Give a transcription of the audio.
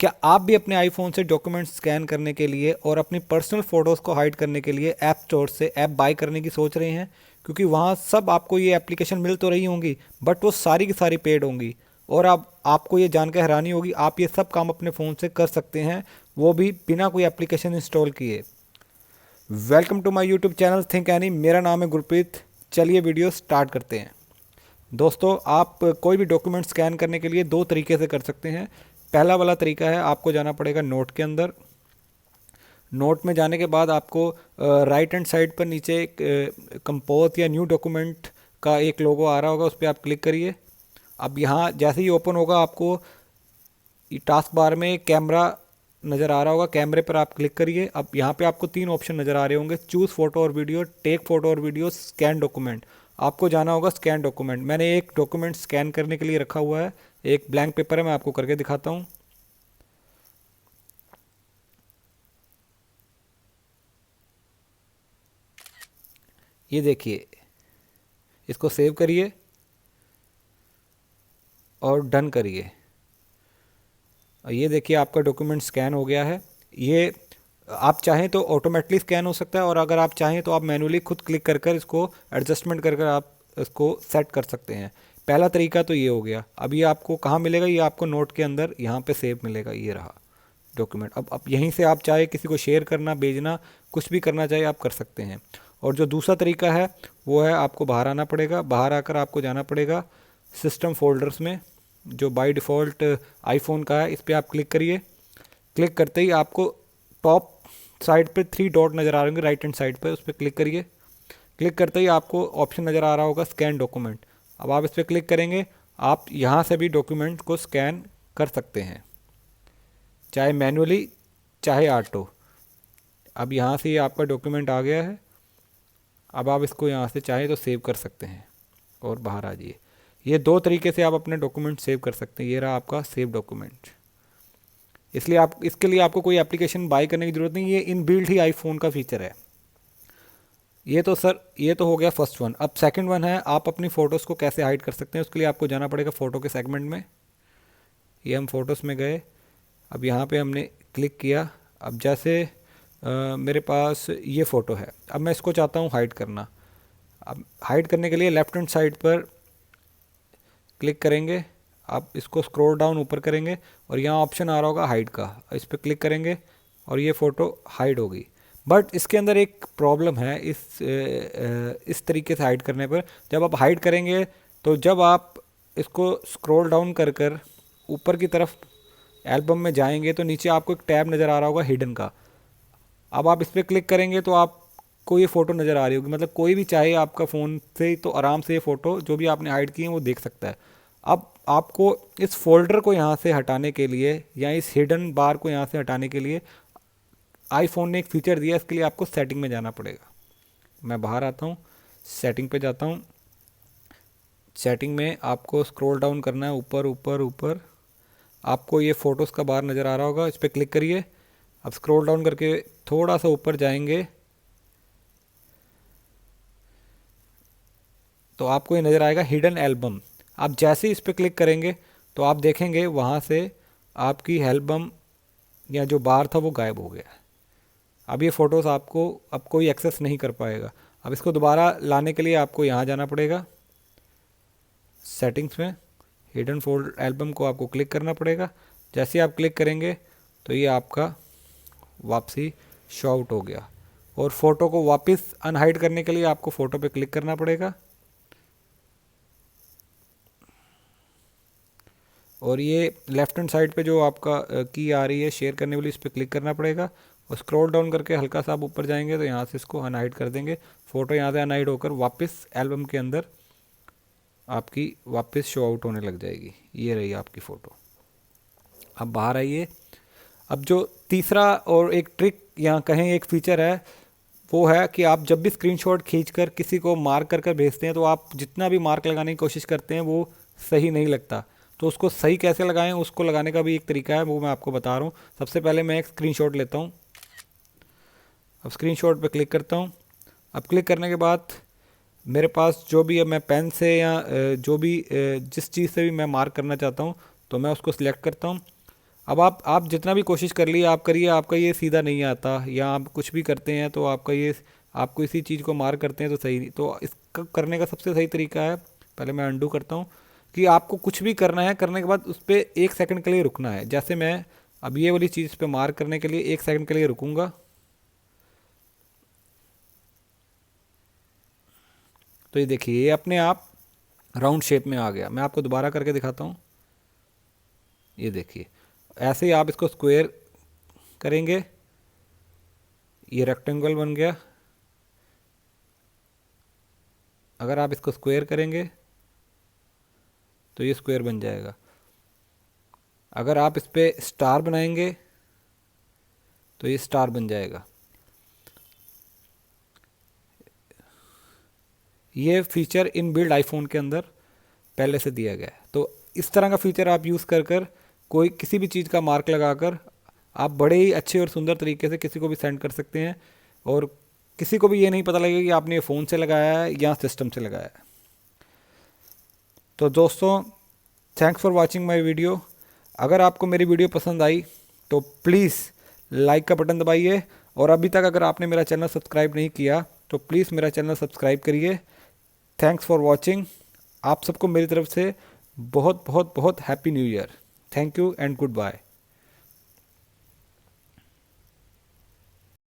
क्या आप भी अपने आईफोन से डॉक्यूमेंट्स स्कैन करने के लिए और अपनी पर्सनल फ़ोटोज़ को हाइड करने के लिए ऐप स्टोर से ऐप बाय करने की सोच रहे हैं? क्योंकि वहाँ सब आपको ये एप्लीकेशन मिल तो रही होंगी, बट वो सारी की सारी पेड होंगी। और अब आपको ये जानकर हैरानी होगी, आप ये सब काम अपने फ़ोन से कर सकते हैं, वो भी बिना कोई एप्लीकेशन इंस्टॉल किए। Welcome to my YouTube channel think any. मेरा नाम है गुरप्रीत। चलिए वीडियो स्टार्ट करते हैं। दोस्तों, आप कोई भी डॉक्यूमेंट स्कैन करने के लिए दो तरीके से कर सकते हैं। पहला वाला तरीका है, आपको जाना पड़ेगा नोट के अंदर। नोट में जाने के बाद आपको राइट हैंड साइड पर नीचे एक कंपोज या न्यू डॉक्यूमेंट का एक लोगो आ रहा होगा, उस पर आप क्लिक करिए। अब यहाँ जैसे ही ओपन होगा, आपको टास्क बार में कैमरा नज़र आ रहा होगा, कैमरे पर आप क्लिक करिए। अब यहाँ पे आपको तीन ऑप्शन नज़र आ रहे होंगे, चूज़ फ़ोटो और वीडियो, टेक फ़ोटो और वीडियो, स्कैन डॉक्यूमेंट। आपको जाना होगा स्कैन डॉक्यूमेंट। मैंने एक डॉक्यूमेंट स्कैन करने के लिए रखा हुआ है, एक ब्लैंक पेपर है, मैं आपको करके दिखाता हूँ। ये देखिए, इसको सेव करिए और डन करिए। और ये देखिए, आपका डॉक्यूमेंट स्कैन हो गया है। ये आप चाहें तो ऑटोमेटिकली स्कैन हो सकता है, और अगर आप चाहें तो आप मैनुअली खुद क्लिक कर कर इसको एडजस्टमेंट कर कर आप इसको सेट कर सकते हैं। पहला तरीका तो ये हो गया। अब ये आपको कहाँ मिलेगा? ये आपको नोट के अंदर यहाँ पे सेव मिलेगा। ये रहा डॉक्यूमेंट। अब यहीं से आप चाहे किसी को शेयर करना, भेजना, कुछ भी करना चाहे आप कर सकते हैं। और जो दूसरा तरीका है वो है, आपको बाहर आना पड़ेगा। बाहर आकर आपको जाना पड़ेगा सिस्टम फोल्डर्स में, जो बाय डिफ़ॉल्ट आईफोन का है। इस पर आप क्लिक करिए। क्लिक करते ही आपको टॉप साइड पे थ्री डॉट नज़र आ रहे होंगे, राइट हैंड साइड पे, उस पर क्लिक करिए। क्लिक करते ही आपको ऑप्शन नज़र आ रहा होगा स्कैन डॉक्यूमेंट। अब आप इस पर क्लिक करेंगे, आप यहाँ से भी डॉक्यूमेंट को स्कैन कर सकते हैं, चाहे मैनुअली चाहे ऑटो। अब यहाँ से ये आपका डॉक्यूमेंट आ गया है। अब आप इसको यहाँ से चाहे तो सेव कर सकते हैं और बाहर आ जाइए। ये दो तरीके से आप अपने डॉक्यूमेंट सेव कर सकते हैं। ये रहा आपका सेव डॉक्यूमेंट। इसलिए आप इसके लिए आपको कोई एप्लीकेशन बाय करने की ज़रूरत नहीं, ये इनबिल्ट ही आईफोन का फीचर है। ये तो हो गया फर्स्ट वन। अब सेकंड वन है, आप अपनी फ़ोटोज़ को कैसे हाइड कर सकते हैं। उसके लिए आपको जाना पड़ेगा फ़ोटो के सेगमेंट में। ये हम फोटोज़ में गए। अब यहाँ पे हमने क्लिक किया। अब जैसे मेरे पास ये फ़ोटो है, अब मैं इसको चाहता हूँ हाइड करना। अब हाइड करने के लिए लेफ़्ट हैंड साइड पर क्लिक करेंगे। आप इसको स्क्रॉल डाउन ऊपर करेंगे और यहाँ ऑप्शन आ रहा होगा हाइड का, इस पर क्लिक करेंगे और ये फ़ोटो हाइड होगी। बट इसके अंदर एक प्रॉब्लम है, इस तरीके से हाइड करने पर। जब आप हाइड करेंगे तो जब आप इसको स्क्रॉल डाउन कर कर ऊपर की तरफ एल्बम में जाएंगे तो नीचे आपको एक टैब नज़र आ रहा होगा हिडन का। अब आप इस पर क्लिक करेंगे तो आपको ये फ़ोटो नज़र आ रही होगी। मतलब कोई भी चाहे आपका फ़ोन से तो आराम से ये फ़ोटो जो भी आपने हाइड की है वो देख सकता है। अब आपको इस फोल्डर को यहाँ से हटाने के लिए, या इस हिडन बार को यहाँ से हटाने के लिए, आईफोन ने एक फ़ीचर दिया। इसके लिए आपको सेटिंग में जाना पड़ेगा। मैं बाहर आता हूँ, सेटिंग पे जाता हूँ। सेटिंग में आपको स्क्रॉल डाउन करना है, ऊपर ऊपर ऊपर। आपको ये फ़ोटोज़ का बार नज़र आ रहा होगा, इस पर क्लिक करिए। अब स्क्रॉल डाउन करके थोड़ा सा ऊपर जाएंगे तो आपको ये नज़र आएगा हिडन एल्बम। आप जैसे ही इस पर क्लिक करेंगे तो आप देखेंगे वहाँ से आपकी एल्बम या जो बार था वो गायब हो गया। अब ये फ़ोटोज़ आपको अब कोई एक्सेस नहीं कर पाएगा। अब इसको दोबारा लाने के लिए आपको यहाँ जाना पड़ेगा, सेटिंग्स में हिडन फोल्ड एल्बम को आपको क्लिक करना पड़ेगा। जैसे ही आप क्लिक करेंगे तो ये आपका वापसी शो आउट हो गया। और फ़ोटो को वापस अनहाइड करने के लिए आपको फ़ोटो पे क्लिक करना पड़ेगा, और ये लेफ़्ट हैंड साइड पे जो आपका की आ रही है शेयर करने वाली, इस पर क्लिक करना पड़ेगा। और स्क्रॉल डाउन करके हल्का सा आप ऊपर जाएंगे तो यहाँ से इसको अनहाइड कर देंगे। फ़ोटो यहाँ से अनहाइड होकर वापस एल्बम के अंदर आपकी वापस शो आउट होने लग जाएगी। ये रही आपकी फ़ोटो। अब बाहर आइए। अब जो तीसरा और एक ट्रिक यहाँ कहें एक फ़ीचर है, वो है कि आप जब भी स्क्रीनशॉट खींचकर किसी को मार्क कर कर भेजते हैं तो आप जितना भी मार्क लगाने की कोशिश करते हैं वो सही नहीं लगता। तो उसको सही कैसे लगाएं, उसको लगाने का भी एक तरीका है, वो मैं आपको बता रहा हूँ। सबसे पहले मैं एक स्क्रीनशॉट लेता हूँ। अब स्क्रीनशॉट पे क्लिक करता हूँ। अब क्लिक करने के बाद मेरे पास जो भी है, मैं पेन से या जो भी जिस चीज़ से भी मैं मार्क करना चाहता हूँ तो मैं उसको सिलेक्ट करता हूँ। अब आप जितना भी कोशिश कर लिए आप करिए, आपका ये सीधा नहीं आता, या आप कुछ भी करते हैं तो आपका ये, आपको इसी चीज़ को मार्क करते हैं तो सही नहीं। तो इसका करने का सबसे सही तरीका है, पहले मैं अंडू करता हूँ, कि आपको कुछ भी करना है, करने के बाद उस पर 1 सेकंड के लिए रुकना है। जैसे मैं अब ये वाली चीज़ पे मार्क करने के लिए 1 सेकंड के लिए रुकूंगा, तो ये देखिए ये अपने आप राउंड शेप में आ गया। मैं आपको दोबारा करके दिखाता हूँ, ये देखिए ऐसे ही आप इसको स्क्वायर करेंगे, ये रेक्टेंगल बन गया। अगर आप इसको स्क्वायर करेंगे तो ये स्क्वायर बन जाएगा। अगर आप इस पर स्टार बनाएंगे तो ये स्टार बन जाएगा। ये फीचर इन बिल्ड आईफोन के अंदर पहले से दिया गया है। तो इस तरह का फीचर आप यूज़ कर कर कोई किसी भी चीज़ का मार्क लगाकर आप बड़े ही अच्छे और सुंदर तरीके से किसी को भी सेंड कर सकते हैं, और किसी को भी ये नहीं पता लगेगा कि आपने ये फ़ोन से लगाया है या सिस्टम से लगाया है। तो दोस्तों, thanks for watching my video. अगर आपको मेरी वीडियो पसंद आई तो प्लीज़ लाइक का बटन दबाइए, और अभी तक अगर आपने मेरा चैनल सब्सक्राइब नहीं किया तो प्लीज़ मेरा चैनल सब्सक्राइब करिए। Thanks for watching. आप सबको मेरी तरफ से बहुत बहुत बहुत happy new year. Thank you and good bye.